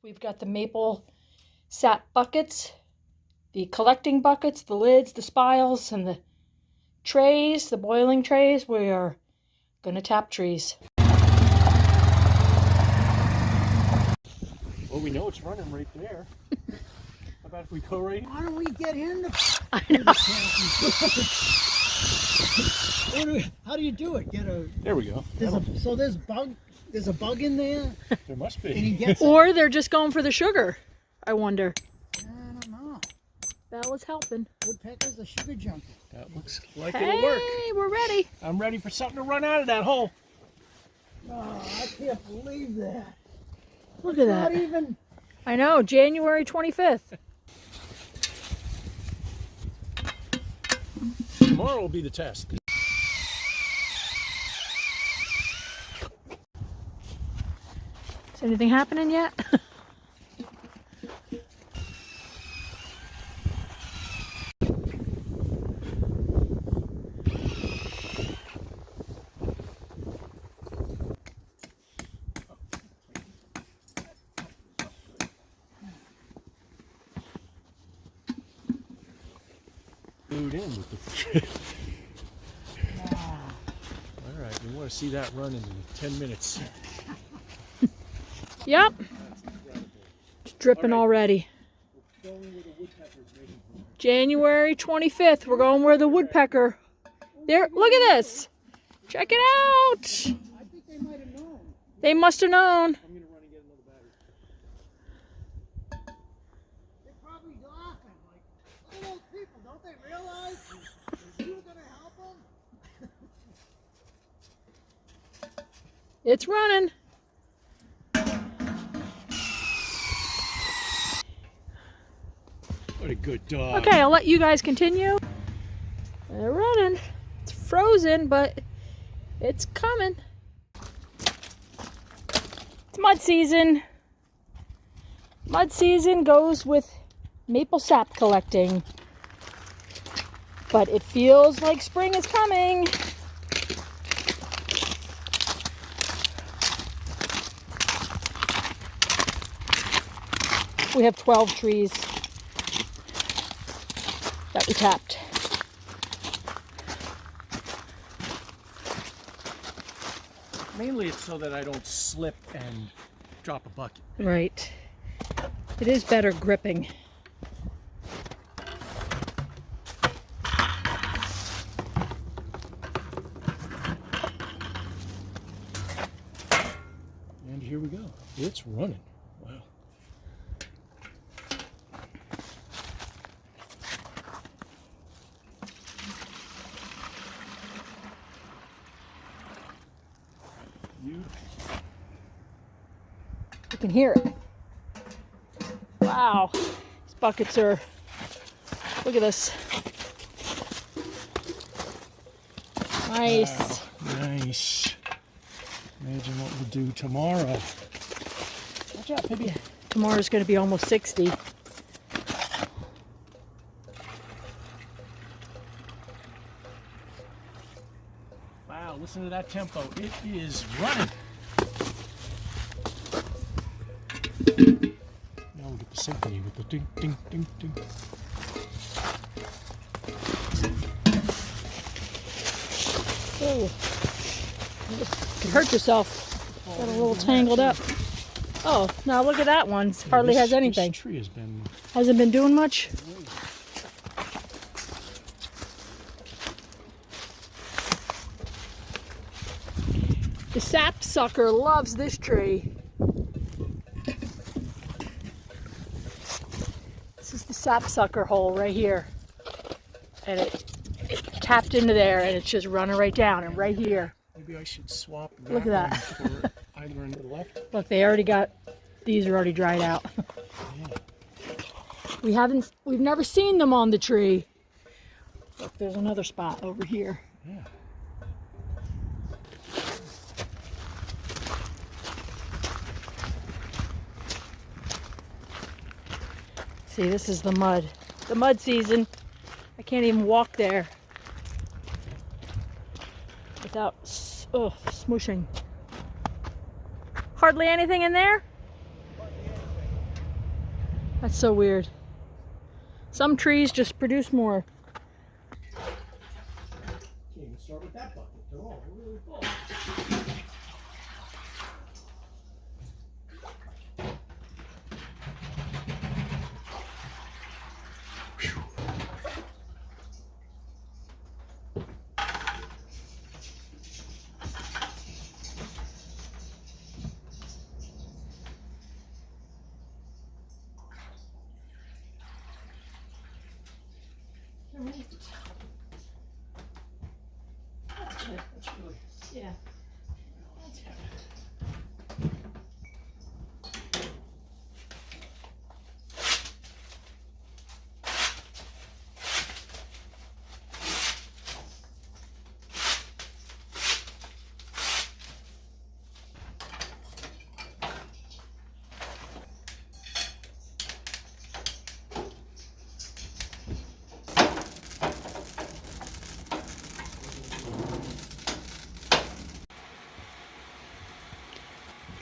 We've got the maple sap buckets, the collecting buckets, the lids, the spiles, and the trays, the boiling trays. We are going to tap trees. Well, we know it's running right there. How about if we go right? Why don't we get in the... I know. How do you do it? There we go. There's a bug in there? There must And he be. gets Or they're just going for the sugar, I wonder. I don't know. That was helping. Woodpecker's a sugar junkie. That looks like Hey, it'll work. we're ready. I'm ready for something to run out of that hole. Oh, I can't believe that. Look at that. Not even... I know, January 25th. Tomorrow will be the test. Is anything happening yet? Glued in with the. All right, we want to see that running in 10 minutes. Yep. It's dripping already. January 25th. We're going where the woodpecker. There. Look at this. Check it out. I think they might have known. They must have known. I'm going to run and get another battery. They're probably laughing. Like, all those people, don't they realize you were going to help them? It's running. What a good dog. Okay, I'll let you guys continue. They're running. It's frozen, but it's coming. It's mud season. Mud season goes with maple sap collecting. But it feels like spring is coming. We have 12 trees that we tapped. Mainly it's so that I don't slip and drop a bucket. Right. It is better gripping. And here we go. It's running. Wow. You can hear it. Wow. These buckets are, look at this. Nice. Wow, nice. Imagine what we'll do tomorrow. Watch out, baby. Tomorrow's going to be almost 60. Wow, listen to that tempo. It is running. Now we get the symphony with the ding, ding, ding, ding. Oh, you can hurt yourself. Got a little tangled up. Oh, now look at that one. Hardly has anything. This tree has been... Hasn't been doing much. The sapsucker loves this tree. This is the sapsucker hole right here. And it tapped into there and it's just running right down and right here. Maybe I should swap that. Look at that. One for either end to the left. Look, they already got, these are already dried out. Yeah. We've never seen them on the tree. Look, there's another spot over here. Yeah. See, this is the mud. The mud season. I can't even walk there without smooshing. Hardly anything in there? That's so weird. Some trees just produce more. Can't even start with that bucket. They're all really full. That's good. That's really, Yeah. that's good.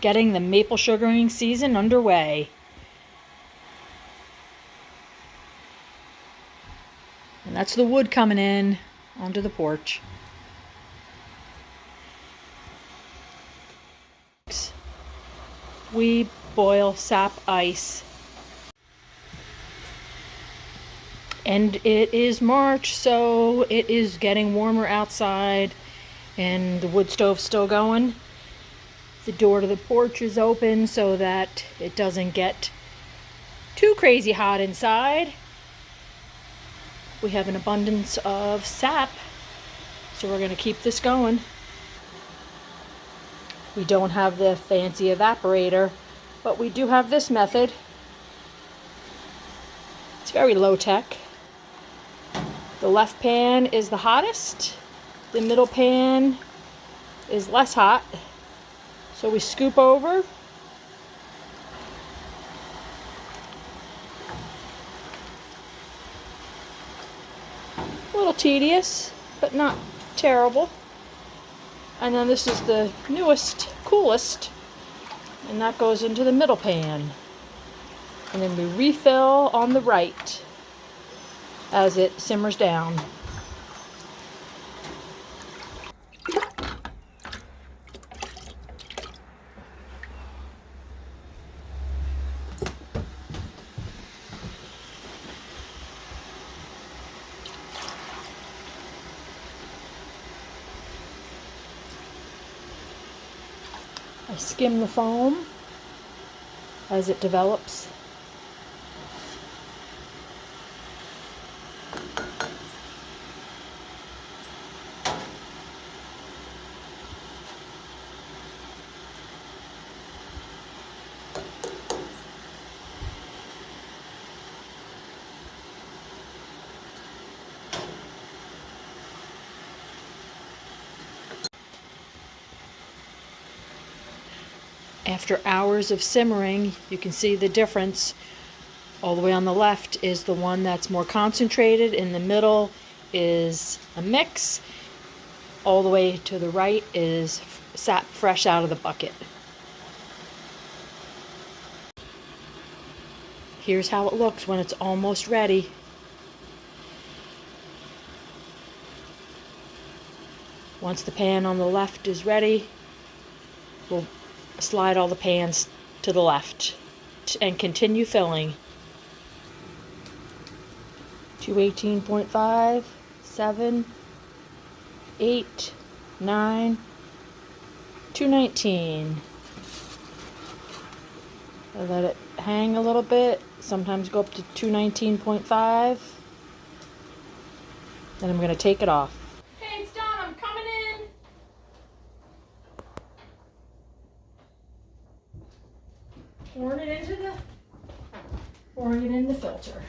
Getting the maple sugaring season underway. And that's the wood coming in onto the porch. We boil sap ice. And it is March, so it is getting warmer outside and the wood stove's still going. The door to the porch is open so that it doesn't get too crazy hot inside. We have an abundance of sap, so we're going to keep this going. We don't have the fancy evaporator, but we do have this method. It's very low tech. The left pan is the hottest. The middle pan is less hot. So we scoop over. A little tedious, but not terrible. And then this is the newest, coolest, and that goes into the middle pan. And then we refill on the right as it simmers down. I skim the foam as it develops. After hours of simmering, you can see the difference. All the way on the left is the one that's more concentrated. In the middle is a mix. All the way to the right is sap fresh out of the bucket. Here's how it looks when it's almost ready. Once the pan on the left is ready, we'll slide all the pans to the left and continue filling. 218.5, 7, 8, 9, 219. I let it hang a little bit, sometimes go up to 219.5. Then I'm going to take it off. Okay, it's done. I'm coming in. Pouring it in the filter.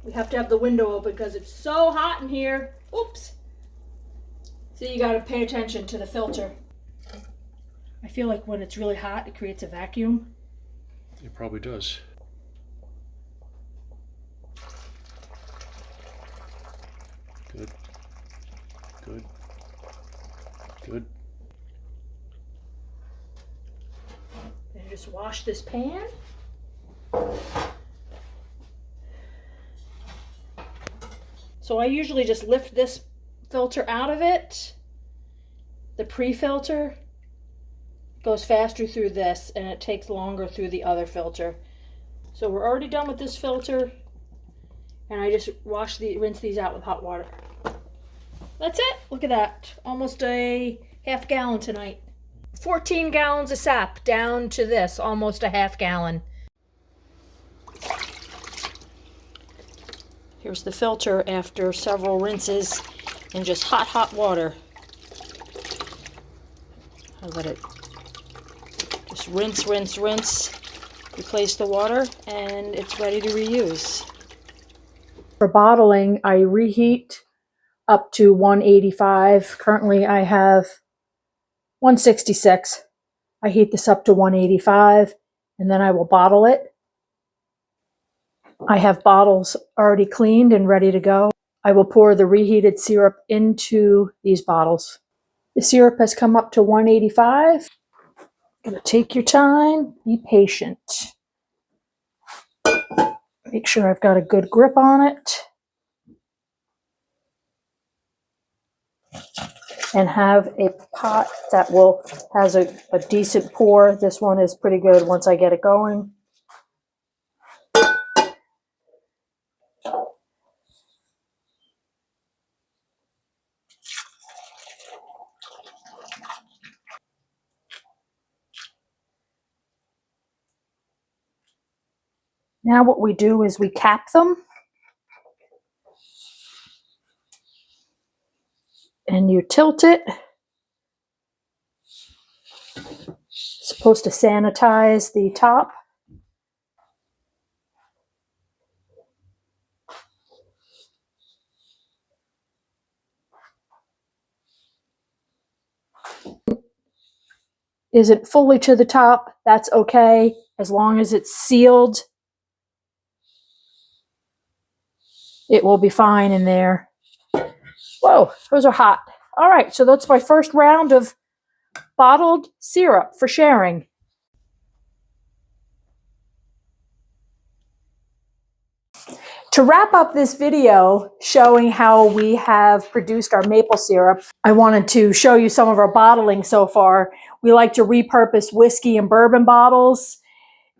We have to have the window open because it's so hot in here. Oops. So you got to pay attention to the filter. I feel like when it's really hot, it creates a vacuum. It probably does. Good. Good. Good. And just wash this pan. So I usually just lift this filter out of it. The pre-filter goes faster through this and it takes longer through the other filter. So we're already done with this filter, and I just rinse these out with hot water. That's it. Look at that. Almost a half gallon tonight. 14 gallons of sap down to this, almost a half gallon. Here's the filter after several rinses in just hot water. I let it just rinse, replace the water, and it's ready to reuse. For bottling, I reheat up to 185. Currently, I have 166. I heat this up to 185, and then I will bottle it. I have bottles already cleaned and ready to go. I will pour the reheated syrup into these bottles. The syrup has come up to 185. Gonna take your time, be patient. Make sure I've got a good grip on it. And have a pot that has a decent pour. This one is pretty good once I get it going. Now what we do is we cap them. And you tilt it. It's supposed to sanitize the top. Isn't fully to the top, that's okay, as long as it's sealed. It will be fine in there. Whoa, those are hot. All right, so that's my first round of bottled syrup for sharing. To wrap up this video showing how we have produced our maple syrup, I wanted to show you some of our bottling so far. We like to repurpose whiskey and bourbon bottles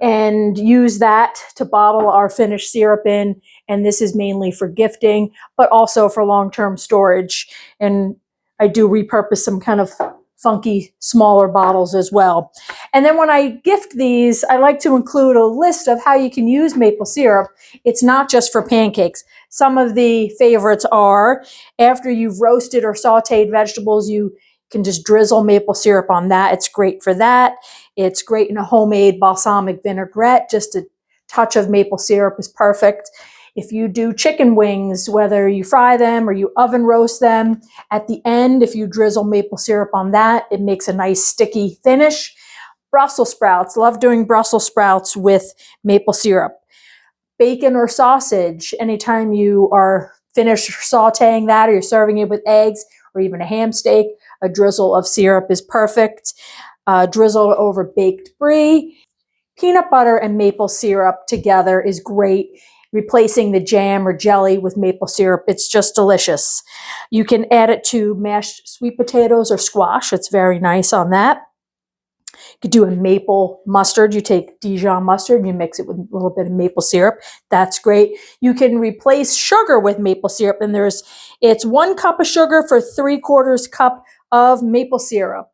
and use that to bottle our finished syrup in. And this is mainly for gifting, but also for long-term storage. And I do repurpose some kind of funky, smaller bottles as well. And then when I gift these, I like to include a list of how you can use maple syrup. It's not just for pancakes. Some of the favorites are after you've roasted or sauteed vegetables, you can just drizzle maple syrup on that. It's great for that. It's great in a homemade balsamic vinaigrette. Just a touch of maple syrup is perfect. If you do chicken wings, whether you fry them or you oven roast them, at the end, if you drizzle maple syrup on that, it makes a nice sticky finish. Brussels sprouts, love doing Brussels sprouts with maple syrup. Bacon or sausage, anytime you are finished sauteing that or you're serving it with eggs or even a ham steak, a drizzle of syrup is perfect. Drizzle over baked brie. Peanut butter and maple syrup together is great. Replacing the jam or jelly with maple syrup, it's just delicious. You can add it to mashed sweet potatoes or squash. It's very nice on that. You could do a maple mustard. You take Dijon mustard and you mix it with a little bit of maple syrup. That's great. You can replace sugar with maple syrup, and it's 1 cup of sugar for 3/4 cup of maple syrup.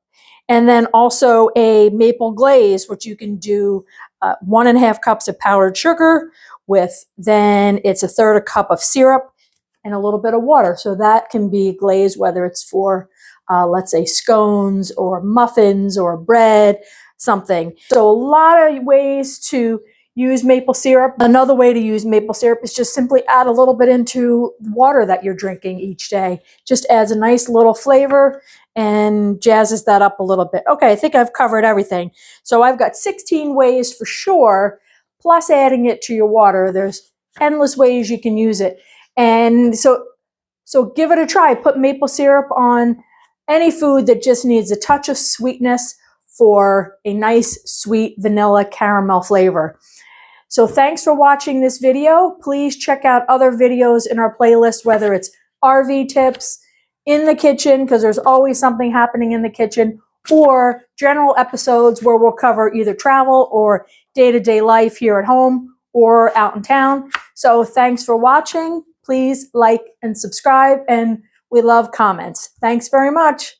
And then also a maple glaze, which you can do 1.5 cups of powdered sugar with, then it's 1/3 cup of syrup and a little bit of water. So that can be glazed, whether it's for, let's say, scones or muffins or bread, something. So a lot of ways to use maple syrup. Another way to use maple syrup is just simply add a little bit into water that you're drinking each day. Just adds a nice little flavor and jazzes that up a little bit. Okay, I think I've covered everything. So I've got 16 ways for sure, plus adding it to your water. There's endless ways you can use it. And so So give it a try. Put maple syrup on any food that just needs a touch of sweetness for a nice sweet vanilla caramel flavor. So thanks for watching this video. Please check out other videos in our playlist, whether it's RV tips, in the kitchen, because there's always something happening in the kitchen, or general episodes where we'll cover either travel or day-to-day life here at home or out in town. So thanks for watching. Please like and subscribe, and we love comments. Thanks very much.